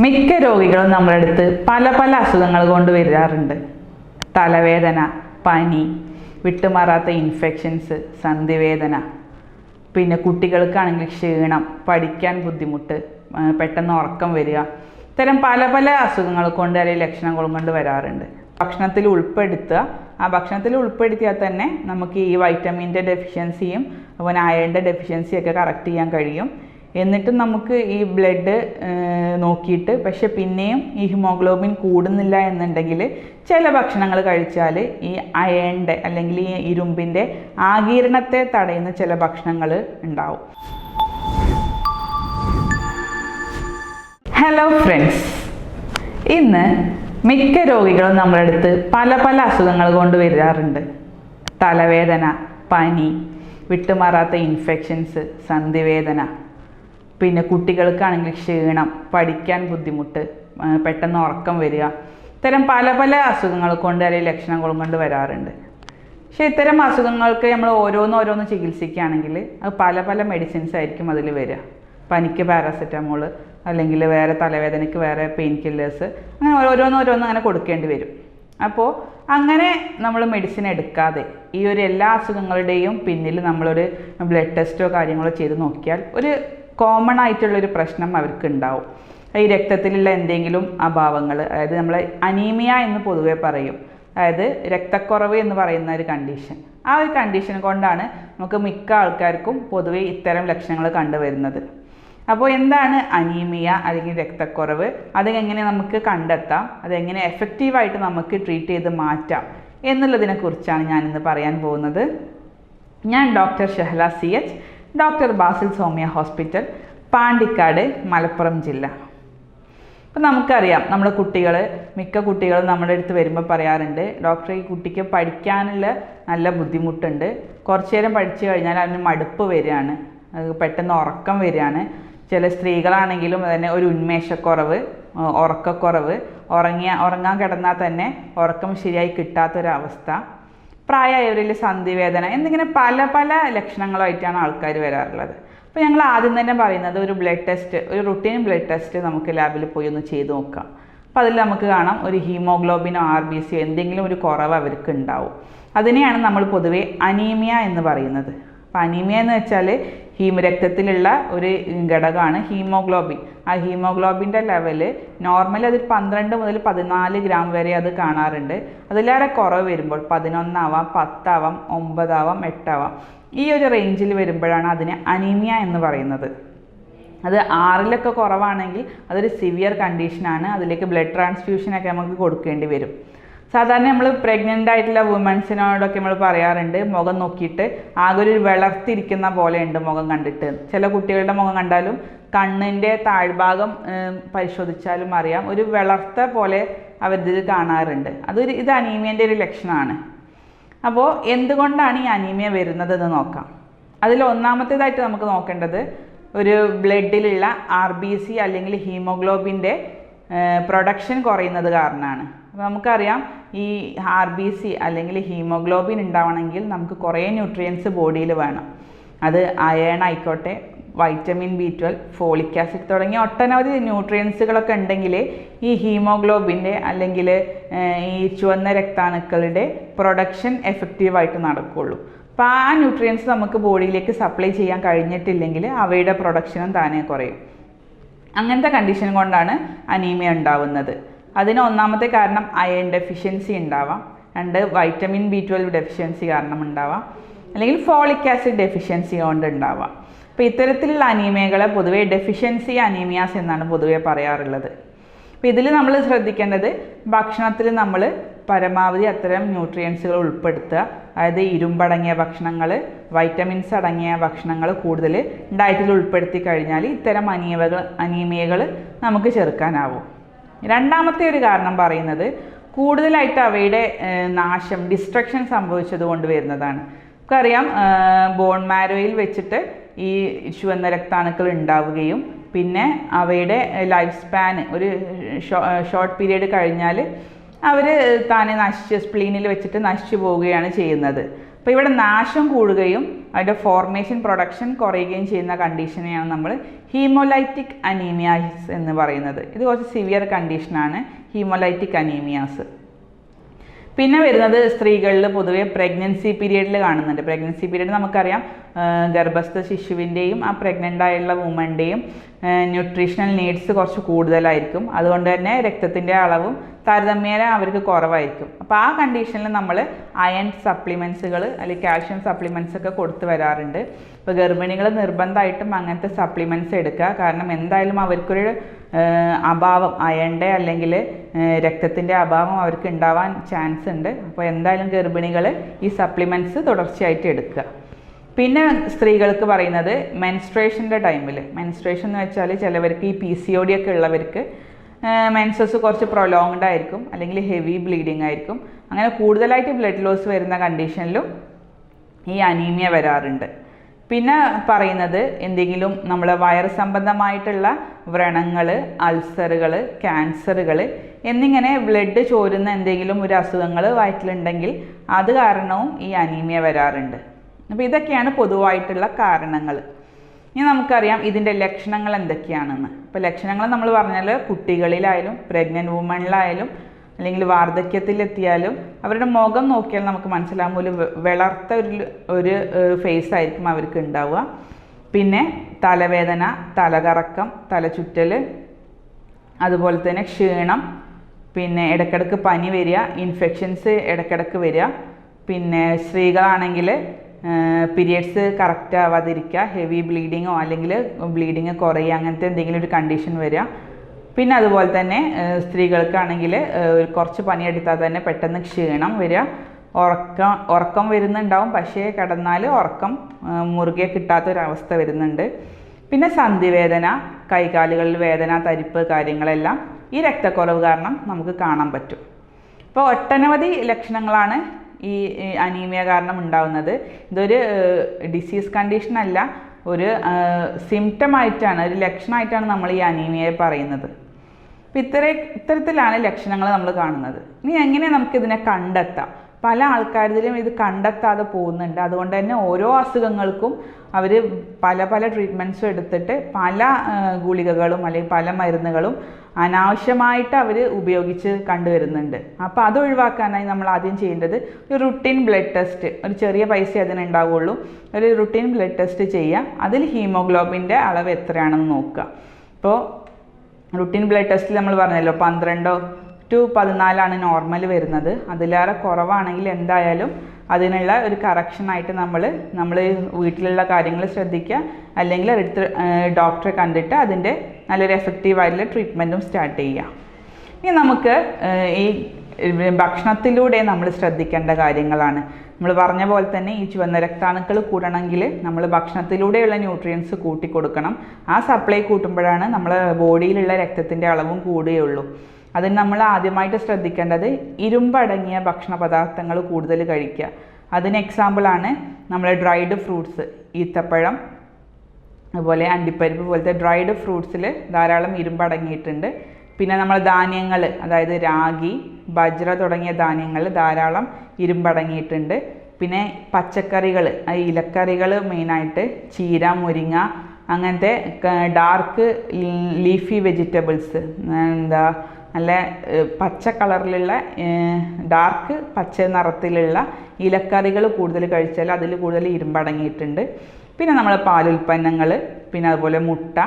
മിക്ക രോഗികളും നമ്മുടെ അടുത്ത് പല പല അസുഖങ്ങൾ കൊണ്ട് വരാറുണ്ട്. തലവേദന, പനി, വിട്ടുമാറാത്ത ഇൻഫെക്ഷൻസ്, സന്ധിവേദന, പിന്നെ കുട്ടികൾക്കാണെങ്കിൽ ക്ഷീണം, പഠിക്കാൻ ബുദ്ധിമുട്ട്, പെട്ടെന്ന് ഉറക്കം വരിക, ഇത്തരം പല പല അസുഖങ്ങൾ കൊണ്ട് അല്ലെങ്കിൽ ലക്ഷണങ്ങൾ കൊണ്ട് വരാറുണ്ട്. ഭക്ഷണത്തിൽ ഉൾപ്പെടുത്തുക. ആ ഭക്ഷണത്തിൽ ഉൾപ്പെടുത്തിയാൽ തന്നെ നമുക്ക് ഈ വൈറ്റമിൻ്റെ ഡെഫിഷ്യൻസിയും അതുപോലെ അയണിൻ്റെ ഡെഫിഷ്യൻസിയൊക്കെ കറക്റ്റ് ചെയ്യാൻ കഴിയും. എന്നിട്ടും നമുക്ക് ഈ ബ്ലഡ് നോക്കിയിട്ട് പക്ഷെ പിന്നെയും ഈ ഹിമോഗ്ലോബിൻ കൂടുന്നില്ല എന്നുണ്ടെങ്കിൽ ചില ഭക്ഷണങ്ങൾ കഴിച്ചാൽ ഈ അയണിൻ്റെ അല്ലെങ്കിൽ ഈ ഇരുമ്പിൻ്റെ ആഗിരണത്തെ തടയുന്ന ചില ഭക്ഷണങ്ങൾ ഉണ്ടാവും. ഹലോ ഫ്രണ്ട്സ്, ഇന്ന് മിക്ക രോഗികളും നമ്മുടെ അടുത്ത് പല പല അസുഖങ്ങൾ കൊണ്ട് വരാറുണ്ട്. തലവേദന, പനി, വിട്ടുമാറാത്ത ഇൻഫെക്ഷൻസ്, സന്ധിവേദന, പിന്നെ കുട്ടികൾക്കാണെങ്കിൽ ക്ഷീണം, പഠിക്കാൻ ബുദ്ധിമുട്ട്, പെട്ടെന്ന് ഉറക്കം വരിക, ഇത്തരം പല പല അസുഖങ്ങൾ കൊണ്ട് അല്ലെങ്കിൽ ലക്ഷണങ്ങളും കൊണ്ട് വരാറുണ്ട്. പക്ഷേ ഇത്തരം അസുഖങ്ങൾക്ക് നമ്മൾ ഓരോന്ന് ചികിത്സിക്കുകയാണെങ്കിൽ അത് പല പല മെഡിസിൻസ് ആയിരിക്കും അതിൽ വരിക. പനിക്ക് പാരാസെറ്റമോൾ, അല്ലെങ്കിൽ വേറെ തലവേദനയ്ക്ക് വേറെ പെയിൻ കില്ലേഴ്സ്, അങ്ങനെ ഓരോന്ന് അങ്ങനെ കൊടുക്കേണ്ടി വരും. അപ്പോൾ അങ്ങനെ നമ്മൾ മെഡിസിൻ എടുക്കാതെ ഈ ഒരു എല്ലാ അസുഖങ്ങളുടെയും പിന്നിൽ നമ്മളൊരു ബ്ലഡ് ടെസ്റ്റോ കാര്യങ്ങളോ ചെയ്ത് നോക്കിയാൽ ഒരു കോമൺ ആയിട്ടുള്ളൊരു പ്രശ്നം അവർക്ക് ഉണ്ടാവും. ഈ രക്തത്തിലുള്ള എന്തെങ്കിലും അഭാവങ്ങൾ, അതായത് നമ്മൾ അനീമിയ എന്ന് പൊതുവെ പറയും, അതായത് രക്തക്കുറവ് എന്ന് പറയുന്ന ഒരു കണ്ടീഷൻ. ആ ഒരു കണ്ടീഷൻ കൊണ്ടാണ് നമുക്ക് മിക്ക ആൾക്കാർക്കും പൊതുവെ ഇത്തരം ലക്ഷണങ്ങൾ കണ്ടുവരുന്നത്. അപ്പോൾ എന്താണ് അനീമിയ അല്ലെങ്കിൽ രക്തക്കുറവ്, അതെങ്ങനെ നമുക്ക് കണ്ടെത്താം, അതെങ്ങനെ എഫക്റ്റീവായിട്ട് നമുക്ക് ട്രീറ്റ് ചെയ്ത് മാറ്റാം എന്നുള്ളതിനെക്കുറിച്ചാണ് ഞാനിന്ന് പറയാൻ പോകുന്നത്. ഞാൻ doctor Shahala CH, doctor Basil Soumya hospital, Pandikkad, Malappuram ജില്ല. അപ്പോൾ നമുക്കറിയാം, നമ്മുടെ മിക്ക കുട്ടികളും നമ്മുടെ അടുത്ത് വരുമ്പോൾ പറയാറുണ്ട്, ഡോക്ടർ ഈ കുട്ടിക്ക് പഠിക്കാനുള്ള നല്ല ബുദ്ധിമുട്ടുണ്ട്, കുറച്ചു നേരം പഠിച്ചു കഴിഞ്ഞാൽ അവന് മടുപ്പ് വരികയാണ്, പെട്ടെന്ന് ഉറക്കം വരികയാണ്. ചില സ്ത്രീകളാണെങ്കിലും തന്നെ ഒരു ഉന്മേഷക്കുറവ്, ഉറക്കക്കുറവ്, ഉറങ്ങാൻ കിടന്നാൽ തന്നെ ഉറക്കം ശരിയായി കിട്ടാത്തൊരവസ്ഥ, പ്രായമായവരിൽ സന്ധിവേദന എന്നിങ്ങനെ പല പല ലക്ഷണങ്ങളുമായിട്ടാണ് ആൾക്കാർ വരാറുള്ളത്. അപ്പോൾ ഞങ്ങൾ ആദ്യം തന്നെ പറയുന്നത് ഒരു ബ്ലഡ് ടെസ്റ്റ്, ഒരു റുട്ടീൻ ബ്ലഡ് ടെസ്റ്റ് നമുക്ക് ലാബിൽ പോയി ഒന്ന് ചെയ്ത് നോക്കാം. അപ്പോൾ അതിൽ നമുക്ക് കാണാം ഒരു ഹീമോഗ്ലോബിനോ RBC എന്തെങ്കിലും ഒരു കുറവ് അവർക്ക് ഉണ്ടാവും. അതിനെയാണ് നമ്മൾ പൊതുവെ അനീമിയ എന്ന് പറയുന്നത്. അപ്പോൾ അനീമിയ എന്ന് വെച്ചാൽ രക്തത്തിലുള്ള ഒരു ഘടകമാണ് ഹീമോഗ്ലോബിൻ. ആ ഹീമോഗ്ലോബിൻ്റെ ലെവല് നോർമലി അത് 12 മുതൽ 14 ഗ്രാം വരെ അത് കാണാറുണ്ട്. അതിലേറെ കുറവ് വരുമ്പോൾ 11 ആവാം, 10 ആവാം, 9 ആവാം, 8 ആവാം. ഈ ഒരു റേഞ്ചിൽ വരുമ്പോഴാണ് അതിനെ അനീമിയ എന്ന് പറയുന്നത്. അത് 6 കുറവാണെങ്കിൽ അതൊരു സിവിയർ കണ്ടീഷനാണ്. അതിലേക്ക് ബ്ലഡ് ട്രാൻസ്ഫ്യൂഷനൊക്കെ നമുക്ക് കൊടുക്കേണ്ടി വരും. സാധാരണ നമ്മൾ പ്രഗ്നൻ്റ് ആയിട്ടുള്ള വുമൻസിനോടൊക്കെ നമ്മൾ പറയാറുണ്ട്, മുഖം നോക്കിയിട്ട് ആകെ ഒരു വിളർത്തിരിക്കുന്ന പോലെ ഉണ്ട് മുഖം കണ്ടിട്ട്. ചില കുട്ടികളുടെ മുഖം കണ്ടാലും കണ്ണിൻ്റെ താഴ്ഭാഗം പരിശോധിച്ചാലും അറിയാം, ഒരു വിളർത്ത പോലെ അവരിത് കാണാറുണ്ട്. ഇത് അനീമിയൻ്റെ ഒരു ലക്ഷണമാണ്. അപ്പോൾ എന്തുകൊണ്ടാണ് ഈ അനീമിയ വരുന്നത് എന്ന് നോക്കാം. അതിൽ ഒന്നാമത്തേതായിട്ട് നമുക്ക് നോക്കേണ്ടത് ഒരു ബ്ലഡിലുള്ള RBC അല്ലെങ്കിൽ ഹീമോഗ്ലോബിൻ്റെ പ്രൊഡക്ഷൻ കുറയുന്നത് കാരണമാണ്. അപ്പോൾ നമുക്കറിയാം, ഈ RBC അല്ലെങ്കിൽ ഹീമോഗ്ലോബിൻ ഉണ്ടാവണമെങ്കിൽ നമുക്ക് കുറേ ന്യൂട്രിയൻസ് ബോഡിയിൽ വേണം. അത് അയൺ ആയിക്കോട്ടെ, വൈറ്റമിൻ B12, ഫോളിക് ആസിഡ് തുടങ്ങിയ ഒട്ടനവധി ന്യൂട്രിയൻസുകളൊക്കെ ഉണ്ടെങ്കിൽ ഈ ഹീമോഗ്ലോബിൻ്റെ അല്ലെങ്കിൽ ഈ ചുവന്ന രക്താണുക്കളുടെ പ്രൊഡക്ഷൻ എഫക്റ്റീവായിട്ട് നടക്കുകയുള്ളൂ. അപ്പോൾ ആ ന്യൂട്രിയൻസ് നമുക്ക് ബോഡിയിലേക്ക് സപ്ലൈ ചെയ്യാൻ കഴിഞ്ഞിട്ടില്ലെങ്കിൽ അവയുടെ പ്രൊഡക്ഷനും താനേ കുറയും. അങ്ങനത്തെ കണ്ടീഷൻ കൊണ്ടാണ് അനീമിയ ഉണ്ടാവുന്നത്. അതിന് ഒന്നാമത്തെ കാരണം അയൺ ഡെഫിഷ്യൻസി ഉണ്ടാവാം, 2 വൈറ്റമിൻ B12 ഡെഫിഷ്യൻസി കാരണം ഉണ്ടാവാം, അല്ലെങ്കിൽ ഫോളിക് ആസിഡ് ഡെഫിഷ്യൻസി കൊണ്ട് ഉണ്ടാവാം. അപ്പോൾ ഇത്തരത്തിലുള്ള അനീമിയകളെ പൊതുവെ ഡെഫിഷ്യൻസി അനീമിയാസ് എന്നാണ് പൊതുവെ പറയാറുള്ളത്. അപ്പോൾ ഇതിൽ നമ്മൾ ശ്രദ്ധിക്കേണ്ടത് ഭക്ഷണത്തിൽ നമ്മൾ പരമാവധി അത്തരം ന്യൂട്രിയൻസുകൾ ഉൾപ്പെടുത്തുക. അതായത് ഇരുമ്പടങ്ങിയ ഭക്ഷണങ്ങൾ, വൈറ്റമിൻസ് അടങ്ങിയ ഭക്ഷണങ്ങൾ കൂടുതൽ ഡയറ്റിൽ ഉൾപ്പെടുത്തി കഴിഞ്ഞാൽ ഇത്തരം അനീമിയകൾ നമുക്ക് ചെറുക്കാനാവും. രണ്ടാമത്തെ ഒരു കാരണം പറയുന്നത് കൂടുതലായിട്ട് അവയുടെ നാശം, ഡിസ്ട്രക്ഷൻ സംഭവിച്ചത് കൊണ്ട് വരുന്നതാണ്. നമുക്കറിയാം, ബോൺ മാരോയിൽ വെച്ചിട്ട് ഈ ചുവന്ന രക്താണുക്കൾ ഉണ്ടാവുകയും പിന്നെ അവയുടെ ലൈഫ് സ്പാൻ ഒരു ഷോർട്ട് പീരീഡ് കഴിഞ്ഞാൽ അവർ താനെ സ്പ്ലീനിൽ വെച്ചിട്ട് നശിച്ചു പോവുകയാണ് ചെയ്യുന്നത്. അപ്പോൾ ഇവിടെ നാശം കൂടുകയും അതിൻ്റെ ഫോർമേഷൻ പ്രൊഡക്ഷൻ കുറയുകയും ചെയ്യുന്ന കണ്ടീഷനെയാണ് നമ്മൾ ഹീമോലൈറ്റിക് അനീമിയാസ് എന്ന് പറയുന്നത്. ഇത് കുറച്ച് സിവിയർ കണ്ടീഷനാണ് ഹീമോലൈറ്റിക് അനീമിയാസ്. പിന്നെ വരുന്നത് സ്ത്രീകളിൽ പൊതുവെ പ്രഗ്നൻസി പീരീഡിൽ കാണുന്നുണ്ട്. പ്രഗ്നൻസി പീരീഡ് നമുക്കറിയാം ഗർഭസ്ഥ ശിശുവിൻ്റെയും ആ പ്രഗ്നൻ്റ് ആയുള്ള വുമൻ്റെയും ന്യൂട്രീഷണൽ നീഡ്സ് കുറച്ച് കൂടുതലായിരിക്കും. അതുകൊണ്ട് തന്നെ രക്തത്തിൻ്റെ അളവും താരതമ്യേന അവർക്ക് കുറവായിരിക്കും. അപ്പോൾ ആ കണ്ടീഷനിൽ നമ്മൾ അയൺ സപ്ലിമെൻറ്റ്സുകൾ അല്ലെങ്കിൽ കാൽഷ്യം സപ്ലിമെൻറ്റ്സ് ഒക്കെ കൊടുത്തു വരാറുണ്ട്. ഇപ്പോൾ ഗർഭിണികൾ നിർബന്ധമായിട്ടും അങ്ങനത്തെ സപ്ലിമെൻറ്റ്സ് എടുക്കുക. കാരണം എന്തായാലും അവർക്കൊരു അഭാവം അയണിൻ്റെ അല്ലെങ്കിൽ രക്തത്തിൻ്റെ അഭാവം അവർക്ക് ഉണ്ടാവാൻ ചാൻസ് ഉണ്ട്. അപ്പോൾ എന്തായാലും ഗർഭിണികൾ ഈ സപ്ലിമെൻറ്റ്സ് തുടർച്ചയായിട്ട് എടുക്കുക. പിന്നെ സ്ത്രീകൾക്ക് പറയുന്നത് മെൻസ്ട്രേഷൻ്റെ ടൈമിൽ, മെൻസ്ട്രേഷൻ എന്ന് വെച്ചാൽ ചിലവർക്ക് ഈ PCOD ഒക്കെ ഉള്ളവർക്ക് മെൻസസ് കുറച്ച് പ്രൊലോങ്ഡ് ആയിരിക്കും അല്ലെങ്കിൽ ഹെവി ബ്ലീഡിങ് ആയിരിക്കും. അങ്ങനെ കൂടുതലായിട്ട് ബ്ലഡ് ലോസ് വരുന്ന കണ്ടീഷനിലും ഈ അനീമിയ വരാറുണ്ട്. പിന്നെ പറയുന്നത് എന്തെങ്കിലും നമ്മൾ വയറ് സംബന്ധമായിട്ടുള്ള വ്രണങ്ങൾ, അൾസറുകൾ, ക്യാൻസറുകൾ എന്നിങ്ങനെ ബ്ലഡ് ചോരുന്ന എന്തെങ്കിലും ഒരു അസുഖങ്ങൾ വയറ്റിലുണ്ടെങ്കിൽ അത് കാരണവും ഈ അനീമിയ വരാറുണ്ട്. അപ്പോൾ ഇതൊക്കെയാണ് പൊതുവായിട്ടുള്ള കാരണങ്ങൾ. ഇനി നമുക്കറിയാം ഇതിൻ്റെ ലക്ഷണങ്ങൾ എന്തൊക്കെയാണെന്ന്. ഇപ്പോൾ ലക്ഷണങ്ങൾ നമ്മൾ പറഞ്ഞാൽ കുട്ടികളിലായാലും പ്രഗ്നൻ്റ് വുമണിലായാലും അല്ലെങ്കിൽ വാർദ്ധക്യത്തിലെത്തിയാലും അവരുടെ മുഖം നോക്കിയാൽ നമുക്ക് മനസ്സിലാകും ഒരു വിളർത്ത ഒരു ഫേസ് ആയിരിക്കും അവർക്ക് ഉണ്ടാവുക. പിന്നെ തലവേദന, തലകറക്കം, തലചുറ്റൽ, അതുപോലെ തന്നെ ക്ഷീണം, പിന്നെ ഇടയ്ക്കിടയ്ക്ക് പനി വരിക, ഇൻഫെക്ഷൻസ് ഇടയ്ക്കിടയ്ക്ക് വരിക. പിന്നെ സ്ത്രീകളാണെങ്കിൽ പീരിയഡ്സ് കറക്റ്റ് ആവാതിരിക്കുക, ഹെവി ബ്ലീഡിങ്ങോ അല്ലെങ്കിൽ ബ്ലീഡിങ് കുറയുക, അങ്ങനത്തെ എന്തെങ്കിലും ഒരു കണ്ടീഷൻ വരിക. പിന്നെ അതുപോലെ തന്നെ സ്ത്രീകൾക്കാണെങ്കിൽ കുറച്ച് പണിയെടുത്താൽ തന്നെ പെട്ടെന്ന് ക്ഷീണം വരിക, ഉറക്കം വരുന്നുണ്ടാവും, പക്ഷേ കിടന്നാൽ ഉറക്കം മുറുകെ കിട്ടാത്തൊരവസ്ഥ വരുന്നുണ്ട്. പിന്നെ സന്ധിവേദന, കൈകാലുകളിൽ വേദന, തരിപ്പ് കാര്യങ്ങളെല്ലാം ഈ രക്തക്കുറവ് കാരണം നമുക്ക് കാണാൻ പറ്റും. അപ്പോൾ ഒട്ടനവധി ലക്ഷണങ്ങളാണ് ഈ അനീമിയ കാരണം ഉണ്ടാകുന്നത്. ഇതൊരു ഡിസീസ് കണ്ടീഷൻ അല്ല, ഒരു സിംറ്റമായിട്ടാണ്, ഒരു ലക്ഷണമായിട്ടാണ് നമ്മൾ ഈ അനീമിയയെ പറയുന്നത്. അപ്പോൾ ഇത്തരത്തിലാണ് ലക്ഷണങ്ങൾ നമ്മൾ കാണുന്നത്. ഇനി എങ്ങനെ നമുക്കിതിനെ കണ്ടെത്താം? പല ആൾക്കാരിലും ഇത് കണ്ടെത്താതെ പോകുന്നുണ്ട്. അതുകൊണ്ട് തന്നെ ഓരോ അസുഖങ്ങൾക്കും അവർ പല പല ട്രീറ്റ്മെൻറ്റ്സും എടുത്തിട്ട് പല ഗുളികകളും അല്ലെങ്കിൽ പല മരുന്നുകളും അനാവശ്യമായിട്ട് അവർ ഉപയോഗിച്ച് കണ്ടുവരുന്നുണ്ട്. അപ്പോൾ അത് ഒഴിവാക്കാനായി നമ്മൾ ആദ്യം ചെയ്യേണ്ടത് ഒരു റുട്ടീൻ ബ്ലഡ് ടെസ്റ്റ്, ഒരു ചെറിയ പൈസ അതിനുണ്ടാവുള്ളൂ, ഒരു റുട്ടീൻ ബ്ലഡ് ടെസ്റ്റ് ചെയ്യുക. അതിൽ ഹീമോഗ്ലോബിൻ്റെ അളവ് എത്രയാണെന്ന് നോക്കുക. ഇപ്പോൾ റുട്ടീൻ ബ്ലഡ് ടെസ്റ്റിൽ നമ്മൾ പറഞ്ഞല്ലോ 12 to 14 നോർമൽ വരുന്നത്. അതിലേറെ കുറവാണെങ്കിൽ എന്തായാലും അതിനുള്ള ഒരു കറക്ഷനായിട്ട് നമ്മൾ വീട്ടിലുള്ള കാര്യങ്ങൾ ശ്രദ്ധിക്കുക, അല്ലെങ്കിൽ ഡോക്ടറെ കണ്ടിട്ട് അതിൻ്റെ നല്ലൊരു എഫക്റ്റീവായിട്ടുള്ള ട്രീറ്റ്മെൻറ്റും സ്റ്റാർട്ട് ചെയ്യുക. ഇനി നമുക്ക് ഈ ഭക്ഷണത്തിലൂടെ നമ്മൾ ശ്രദ്ധിക്കേണ്ട കാര്യങ്ങളാണ്. നമ്മൾ പറഞ്ഞ പോലെ തന്നെ ഈ ചുവന്ന രക്താണുക്കൾ കൂടണമെങ്കിൽ നമ്മൾ ഭക്ഷണത്തിലൂടെയുള്ള ന്യൂട്രിയൻസ് കൂട്ടിക്കൊടുക്കണം. ആ സപ്ലൈ കൂട്ടുമ്പോഴാണ് നമ്മളെ ബോഡിയിലുള്ള രക്തത്തിൻ്റെ അളവും കൂടുകയുള്ളൂ. അതിന് നമ്മൾ ആദ്യമായിട്ട് ശ്രദ്ധിക്കേണ്ടത് ഇരുമ്പടങ്ങിയ ഭക്ഷണ പദാർത്ഥങ്ങൾ കൂടുതൽ കഴിക്കുക. അതിന് എക്സാമ്പിളാണ് നമ്മൾ ഡ്രൈഡ് ഫ്രൂട്ട്സ്, ഈത്തപ്പഴം, അതുപോലെ അണ്ടിപ്പരിപ്പ് പോലത്തെ ഡ്രൈഡ് ഫ്രൂട്ട്സിൽ ധാരാളം ഇരുമ്പടങ്ങിയിട്ടുണ്ട്. പിന്നെ നമ്മൾ ധാന്യങ്ങൾ, അതായത് രാഗി, ബജ്ര തുടങ്ങിയ ധാന്യങ്ങൾ ധാരാളം ഇരുമ്പടങ്ങിയിട്ടുണ്ട്. പിന്നെ പച്ചക്കറികൾ, ഇലക്കറികൾ മെയിനായിട്ട് ചീര, മുരിങ്ങ, അങ്ങനത്തെ ഡാർക്ക് ലീഫി വെജിറ്റബിൾസ്, നല്ല പച്ച കളറിലുള്ള ഡാർക്ക് പച്ച നിറത്തിലുള്ള ഇലക്കറികൾ കൂടുതൽ കഴിച്ചാൽ അതിൽ കൂടുതൽ ഇരുമ്പടങ്ങിയിട്ടുണ്ട്. പിന്നെ നമ്മൾ പാലുൽപ്പന്നങ്ങൾ, പിന്നെ അതുപോലെ മുട്ട,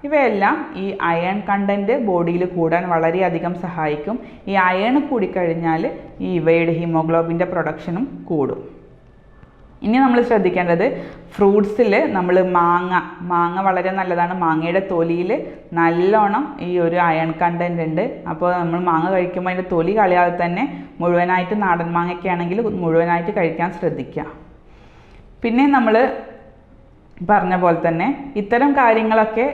ഇവയെല്ലാം ഈ അയൺ കണ്ടൻറ്റ് ബോഡിയിൽ കൂടാൻ വളരെയധികം സഹായിക്കും. ഈ അയൺ കൂടിക്കഴിഞ്ഞാൽ ഈ ഇവയുടെ ഹീമോഗ്ലോബിൻ്റെ പ്രൊഡക്ഷനും കൂടും. ഇനി നമ്മൾ ശ്രദ്ധിക്കേണ്ടത് ഫ്രൂട്ട്സിൽ നമ്മൾ മാങ്ങ വളരെ നല്ലതാണ്. മാങ്ങയുടെ തൊലിയിൽ നല്ലോണം ഈ ഒരു അയൺ കണ്ടൻറ്റ് ഉണ്ട്. അപ്പോൾ നമ്മൾ മാങ്ങ കഴിക്കുമ്പോൾ അതിൻ്റെ തൊലി കളയാതെ തന്നെ മുഴുവനായിട്ട്, നാടൻ മാങ്ങയൊക്കെ ആണെങ്കിൽ മുഴുവനായിട്ട് കഴിക്കാൻ ശ്രദ്ധിക്കുക. പിന്നെ നമ്മൾ പറഞ്ഞ പോലെ തന്നെ ഇത്തരം കാര്യങ്ങളൊക്കെ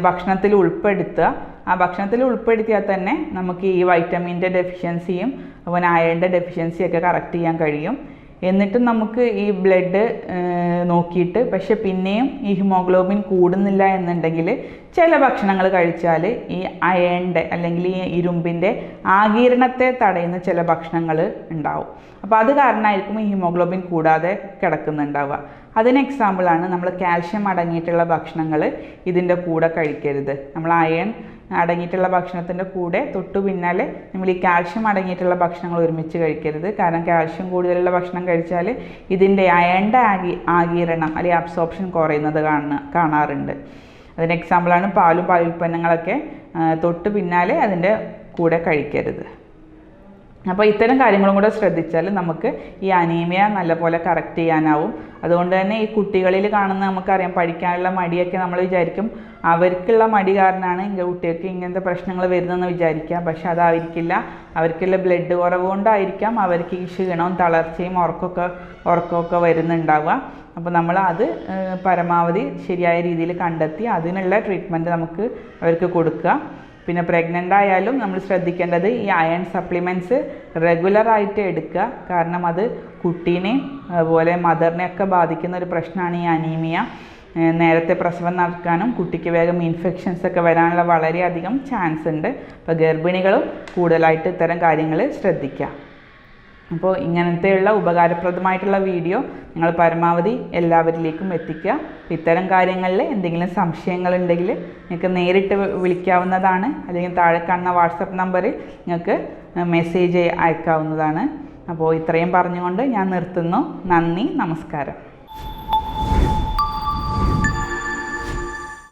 ഭക്ഷണത്തിൽ ഉൾപ്പെടുത്തുക. ആ ഭക്ഷണത്തിൽ ഉൾപ്പെടുത്തിയാൽ തന്നെ നമുക്ക് ഈ വൈറ്റമിൻ്റെ ഡെഫിഷ്യൻസിയും അതുപോലെ അയണിൻ്റെ ഡെഫിഷ്യൻസിയൊക്കെ കറക്റ്റ് ചെയ്യാൻ കഴിയും. എന്നിട്ടും നമുക്ക് ഈ ബ്ലഡ് നോക്കിയിട്ട് പക്ഷെ പിന്നെയും ഈ ഹിമോഗ്ലോബിൻ കൂടുന്നില്ല എന്നുണ്ടെങ്കിൽ ചില ഭക്ഷണങ്ങൾ കഴിച്ചാൽ ഈ അയണിൻ്റെ അല്ലെങ്കിൽ ഈ ഇരുമ്പിൻ്റെ ആഗിരണത്തെ തടയുന്ന ചില ഭക്ഷണങ്ങൾ ഉണ്ടാവും. അപ്പോൾ അത് കാരണമായിരിക്കും ഈ ഹിമോഗ്ലോബിൻ കൂടാതെ കിടക്കുന്നുണ്ടാവുക. അതിന് എക്സാമ്പിളാണ് നമ്മൾ കാൽഷ്യം അടങ്ങിയിട്ടുള്ള ഭക്ഷണങ്ങൾ ഇതിൻ്റെ കൂടെ കഴിക്കരുത്. നമ്മൾ അയൺ അടങ്ങിയിട്ടുള്ള ഭക്ഷണത്തിൻ്റെ കൂടെ തൊട്ടു പിന്നാലെ നമ്മൾ ഈ കാൽഷ്യം അടങ്ങിയിട്ടുള്ള ഭക്ഷണങ്ങൾ ഒരുമിച്ച് കഴിക്കരുത്. കാരണം കാൽഷ്യം കൂടുതലുള്ള ഭക്ഷണം കഴിച്ചാൽ ഇതിൻ്റെ അയണിൻ്റെ ആഗിരണം അല്ലെങ്കിൽ അബ്സോർപ്ഷൻ കുറയുന്നത് കാണാറുണ്ട്. അതിന് എക്സാമ്പിളാണ് പാലും പാലുൽപ്പന്നങ്ങളൊക്കെ തൊട്ട് പിന്നാലെ അതിൻ്റെ കൂടെ കഴിക്കരുത്. അപ്പോൾ ഇത്തരം കാര്യങ്ങളും കൂടെ ശ്രദ്ധിച്ചാൽ നമുക്ക് ഈ അനീമിയ നല്ലപോലെ കറക്റ്റ് ചെയ്യാനാവും. അതുകൊണ്ട് തന്നെ ഈ കുട്ടികളിൽ കാണുന്ന നമുക്കറിയാം പഠിക്കാനുള്ള മടിയൊക്കെ നമ്മൾ വിചാരിക്കും അവർക്കുള്ള മടി കാരണമാണ് എൻ്റെ കുട്ടികൾക്ക് ഇങ്ങനത്തെ പ്രശ്നങ്ങൾ വരുന്നതെന്ന് വിചാരിക്കുക. പക്ഷെ അതായിരിക്കില്ല, അവർക്കുള്ള ബ്ലഡ് കുറവ് കൊണ്ടായിരിക്കാം അവർക്ക് ഈ ക്ഷീണവും തളർച്ചയും ഉറക്കമൊക്കെ വരുന്നുണ്ടാവുക. അപ്പോൾ നമ്മൾ അത് പരമാവധി ശരിയായ രീതിയിൽ കണ്ടെത്തി അതിനുള്ള ട്രീറ്റ്മെൻറ്റ് നമുക്ക് അവർക്ക് കൊടുക്കുക. പിന്നെ പ്രഗ്നൻ്റ് ആയാലും നമ്മൾ ശ്രദ്ധിക്കേണ്ടത് ഈ അയൺ സപ്ലിമെൻറ്റ്സ് റെഗുലറായിട്ട് എടുക്കുക. കാരണം അത് കുട്ടീനെയും അതുപോലെ മദറിനെയൊക്കെ ബാധിക്കുന്ന ഒരു പ്രശ്നമാണ് ഈ അനീമിയ. നേരത്തെ പ്രസവം നടക്കാനും കുട്ടിക്ക് വേഗം ഇൻഫെക്ഷൻസ് ഒക്കെ വരാനുള്ള വളരെയധികം ചാൻസ് ഉണ്ട്. അപ്പോൾ ഗർഭിണികളും കൂടുതലായിട്ട് ഇത്തരം കാര്യങ്ങൾ ശ്രദ്ധിക്കുക. അപ്പോൾ ഇങ്ങനത്തെയുള്ള ഉപകാരപ്രദമായിട്ടുള്ള വീഡിയോ നിങ്ങൾ പരമാവധി എല്ലാവരിലേക്കും എത്തിക്കുക. ഇത്തരം കാര്യങ്ങളിൽ എന്തെങ്കിലും സംശയങ്ങളുണ്ടെങ്കിൽ നിങ്ങൾക്ക് നേരിട്ട് വിളിക്കാവുന്നതാണ്, അല്ലെങ്കിൽ താഴെ കാണുന്ന വാട്സപ്പ് നമ്പറിൽ നിങ്ങൾക്ക് മെസ്സേജ് അയക്കാവുന്നതാണ്. അപ്പോൾ ഇത്രയും പറഞ്ഞുകൊണ്ട് ഞാൻ നിർത്തുന്നു. നന്ദി, നമസ്കാരം.